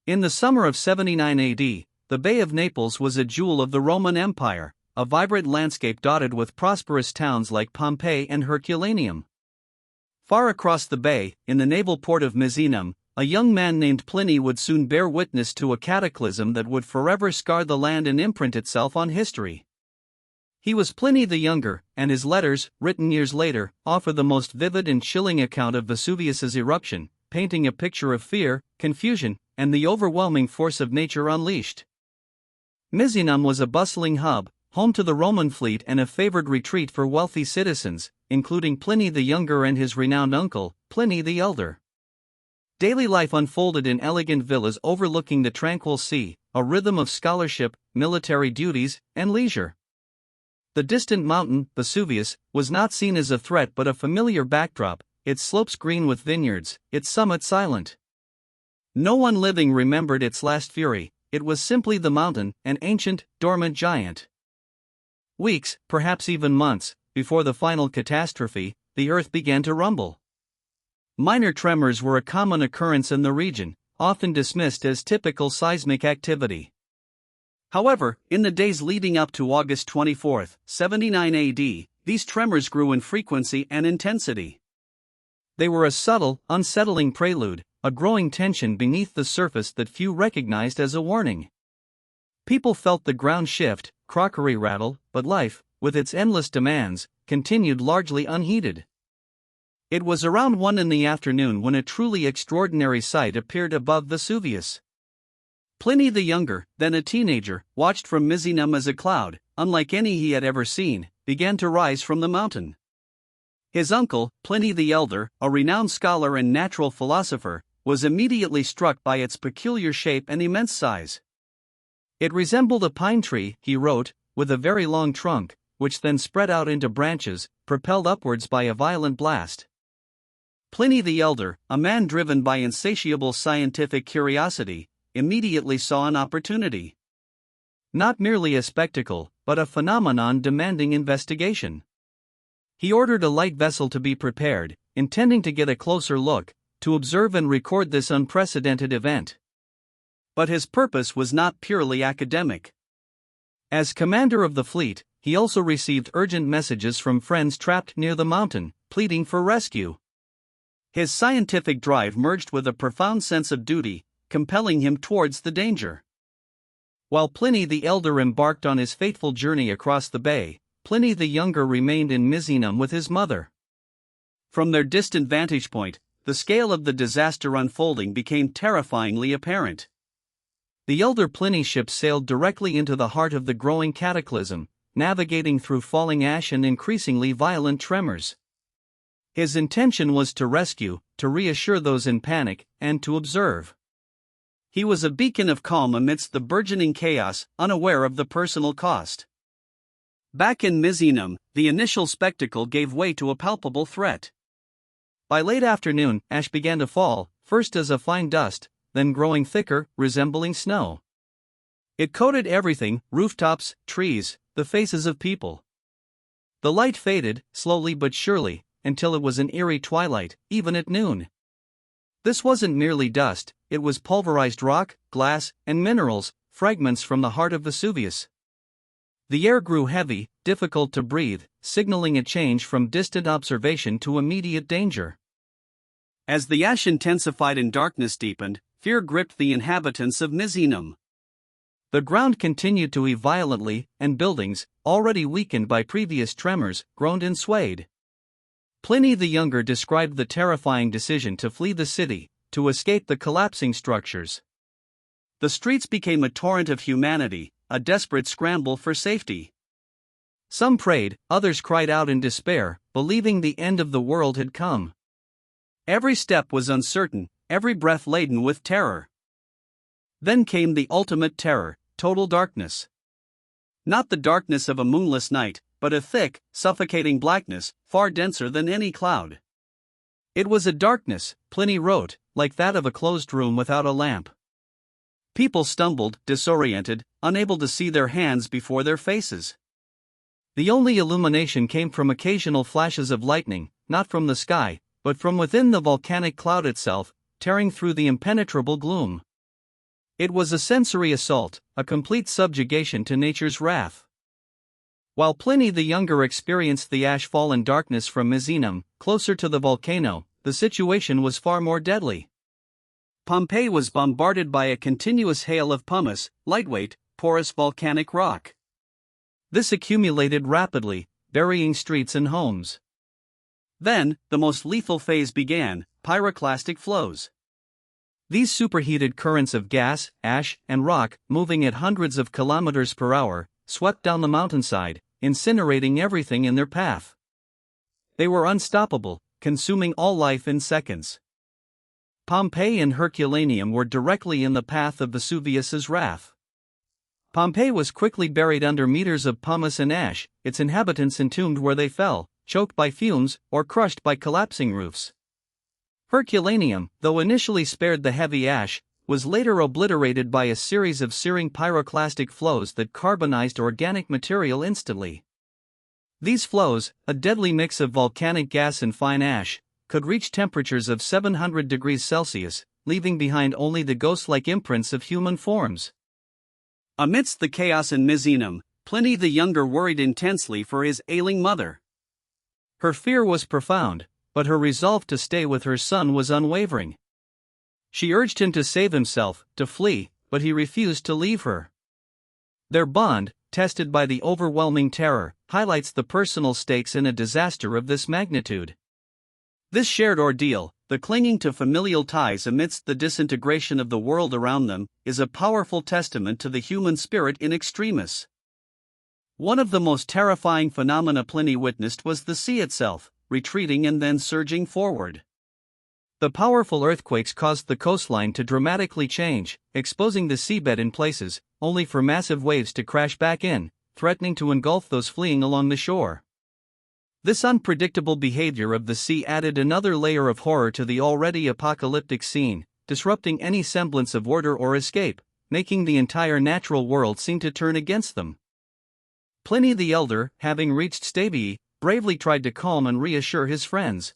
In the summer of 79 AD, the Bay of Naples was a jewel of the Roman Empire, a vibrant landscape dotted with prosperous towns like Pompeii and Herculaneum. Far across the bay, in the naval port of Misenum, a young man named Pliny would soon bear witness to a cataclysm that would forever scar the land and imprint itself on history. He was Pliny the Younger, and his letters, written years later, offer the most vivid and chilling account of Vesuvius's eruption, painting a picture of fear, confusion, and the overwhelming force of nature unleashed. Misenum was a bustling hub, home to the Roman fleet and a favored retreat for wealthy citizens, including Pliny the Younger and his renowned uncle, Pliny the Elder. Daily life unfolded in elegant villas overlooking the tranquil sea, a rhythm of scholarship, military duties, and leisure. The distant mountain, Vesuvius, was not seen as a threat but a familiar backdrop, its slopes green with vineyards, its summit silent. No one living remembered its last fury. It was simply the mountain, an ancient, dormant giant. Weeks, perhaps even months, before the final catastrophe, the earth began to rumble. Minor tremors were a common occurrence in the region, often dismissed as typical seismic activity. However, in the days leading up to August 24, 79 AD, these tremors grew in frequency and intensity. They were a subtle, unsettling prelude, a growing tension beneath the surface that few recognized as a warning. People felt the ground shift, crockery rattle, but life, with its endless demands, continued largely unheeded. It was around 1 in the afternoon when a truly extraordinary sight appeared above Vesuvius. Pliny the Younger, then a teenager, watched from Misenum as a cloud, unlike any he had ever seen, began to rise from the mountain. His uncle, Pliny the Elder, a renowned scholar and natural philosopher, was immediately struck by its peculiar shape and immense size. It resembled a pine tree, he wrote, with a very long trunk, which then spread out into branches, propelled upwards by a violent blast. Pliny the Elder, a man driven by insatiable scientific curiosity, immediately saw an opportunity. Not merely a spectacle, but a phenomenon demanding investigation. He ordered a light vessel to be prepared, intending to get a closer look, to observe and record this unprecedented event. But his purpose was not purely academic. As commander of the fleet, he also received urgent messages from friends trapped near the mountain, pleading for rescue. His scientific drive merged with a profound sense of duty, compelling him towards the danger. While Pliny the Elder embarked on his fateful journey across the bay, Pliny the Younger remained in Misenum with his mother. From their distant vantage point, the scale of the disaster unfolding became terrifyingly apparent. The elder Pliny's ship sailed directly into the heart of the growing cataclysm, navigating through falling ash and increasingly violent tremors. His intention was to rescue, to reassure those in panic, and to observe. He was a beacon of calm amidst the burgeoning chaos, unaware of the personal cost. Back in Misenum, the initial spectacle gave way to a palpable threat. By late afternoon, ash began to fall, first as a fine dust, then growing thicker, resembling snow. It coated everything, rooftops, trees, the faces of people. The light faded, slowly but surely, until it was an eerie twilight, even at noon. This wasn't merely dust, it was pulverized rock, glass, and minerals, fragments from the heart of Vesuvius. The air grew heavy, difficult to breathe, signaling a change from distant observation to immediate danger. As the ash intensified and darkness deepened, fear gripped the inhabitants of Misenum. The ground continued to heave violently, and buildings, already weakened by previous tremors, groaned and swayed. Pliny the Younger described the terrifying decision to flee the city, to escape the collapsing structures. The streets became a torrent of humanity, a desperate scramble for safety. Some prayed, others cried out in despair, believing the end of the world had come. Every step was uncertain, every breath laden with terror. Then came the ultimate terror, total darkness. Not the darkness of a moonless night, but a thick, suffocating blackness, far denser than any cloud. It was a darkness, Pliny wrote, like that of a closed room without a lamp. People stumbled, disoriented, unable to see their hands before their faces. The only illumination came from occasional flashes of lightning, not from the sky, but from within the volcanic cloud itself, tearing through the impenetrable gloom. It was a sensory assault, a complete subjugation to nature's wrath. While Pliny the Younger experienced the ash-fall and darkness from Misenum, closer to the volcano, the situation was far more deadly. Pompeii was bombarded by a continuous hail of pumice, lightweight, porous volcanic rock. This accumulated rapidly, burying streets and homes. Then, the most lethal phase began: pyroclastic flows. These superheated currents of gas, ash, and rock, moving at hundreds of kilometers per hour, swept down the mountainside, incinerating everything in their path. They were unstoppable, consuming all life in seconds. Pompeii and Herculaneum were directly in the path of Vesuvius's wrath. Pompeii was quickly buried under meters of pumice and ash, its inhabitants entombed where they fell, choked by fumes, or crushed by collapsing roofs. Herculaneum, though initially spared the heavy ash, was later obliterated by a series of searing pyroclastic flows that carbonized organic material instantly. These flows, a deadly mix of volcanic gas and fine ash, could reach temperatures of 700 degrees Celsius, leaving behind only the ghost-like imprints of human forms. Amidst the chaos in Misenum, Pliny the Younger worried intensely for his ailing mother. Her fear was profound, but her resolve to stay with her son was unwavering. She urged him to save himself, to flee, but he refused to leave her. Their bond, tested by the overwhelming terror, highlights the personal stakes in a disaster of this magnitude. This shared ordeal, the clinging to familial ties amidst the disintegration of the world around them, is a powerful testament to the human spirit in extremis. One of the most terrifying phenomena Pliny witnessed was the sea itself, retreating and then surging forward. The powerful earthquakes caused the coastline to dramatically change, exposing the seabed in places, only for massive waves to crash back in, threatening to engulf those fleeing along the shore. This unpredictable behavior of the sea added another layer of horror to the already apocalyptic scene, disrupting any semblance of order or escape, making the entire natural world seem to turn against them. Pliny the Elder, having reached Stabii, bravely tried to calm and reassure his friends.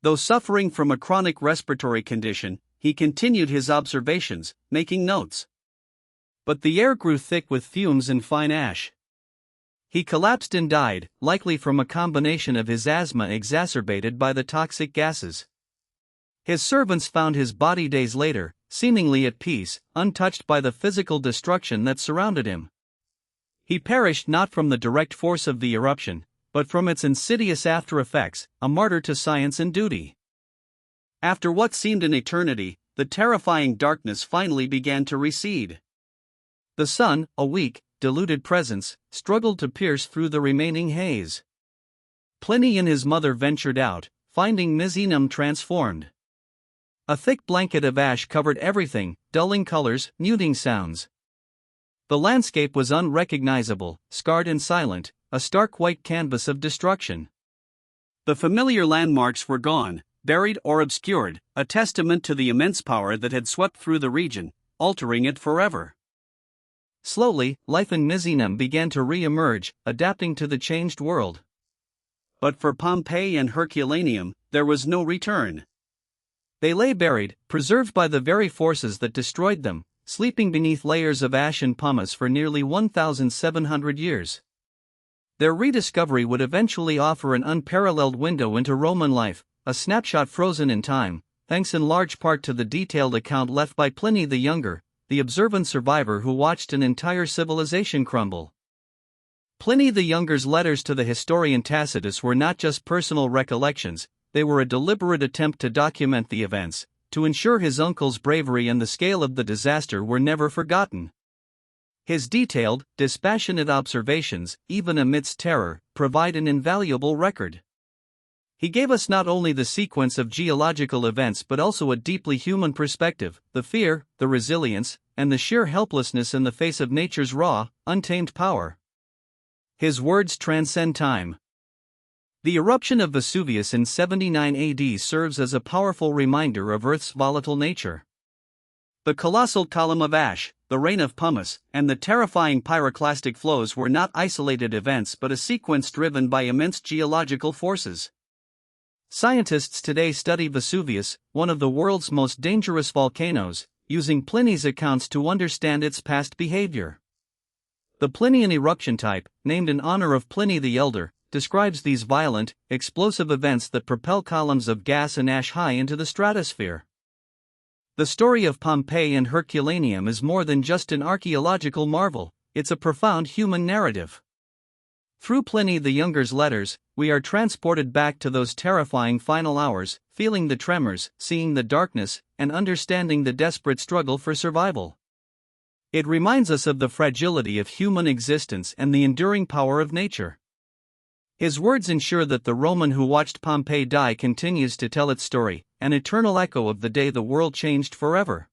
Though suffering from a chronic respiratory condition, he continued his observations, making notes. But the air grew thick with fumes and fine ash. He collapsed and died, likely from a combination of his asthma exacerbated by the toxic gases. His servants found his body days later, seemingly at peace, untouched by the physical destruction that surrounded him. He perished not from the direct force of the eruption, but from its insidious after-effects, a martyr to science and duty. After what seemed an eternity, the terrifying darkness finally began to recede. The sun, a weak, diluted presence, struggled to pierce through the remaining haze. Pliny and his mother ventured out, finding Misenum transformed. A thick blanket of ash covered everything, dulling colors, muting sounds. The landscape was unrecognizable, scarred and silent, a stark white canvas of destruction. The familiar landmarks were gone, buried or obscured, a testament to the immense power that had swept through the region, altering it forever. Slowly, life in Misenum began to re-emerge, adapting to the changed world. But for Pompeii and Herculaneum, there was no return. They lay buried, preserved by the very forces that destroyed them, sleeping beneath layers of ash and pumice for nearly 1,700 years. Their rediscovery would eventually offer an unparalleled window into Roman life, a snapshot frozen in time, thanks in large part to the detailed account left by Pliny the Younger, the observant survivor who watched an entire civilization crumble. Pliny the Younger's letters to the historian Tacitus were not just personal recollections, they were a deliberate attempt to document the events, to ensure his uncle's bravery and the scale of the disaster were never forgotten. His detailed, dispassionate observations, even amidst terror, provide an invaluable record. He gave us not only the sequence of geological events but also a deeply human perspective, the fear, the resilience, and the sheer helplessness in the face of nature's raw, untamed power. His words transcend time. The eruption of Vesuvius in 79 AD serves as a powerful reminder of Earth's volatile nature. The colossal column of ash, the rain of pumice, and the terrifying pyroclastic flows were not isolated events but a sequence driven by immense geological forces. Scientists today study Vesuvius, one of the world's most dangerous volcanoes, using Pliny's accounts to understand its past behavior. The Plinian eruption type, named in honor of Pliny the Elder, describes these violent, explosive events that propel columns of gas and ash high into the stratosphere. The story of Pompeii and Herculaneum is more than just an archaeological marvel, it's a profound human narrative. Through Pliny the Younger's letters, we are transported back to those terrifying final hours, feeling the tremors, seeing the darkness, and understanding the desperate struggle for survival. It reminds us of the fragility of human existence and the enduring power of nature. His words ensure that the Roman who watched Pompeii die continues to tell its story, an eternal echo of the day the world changed forever.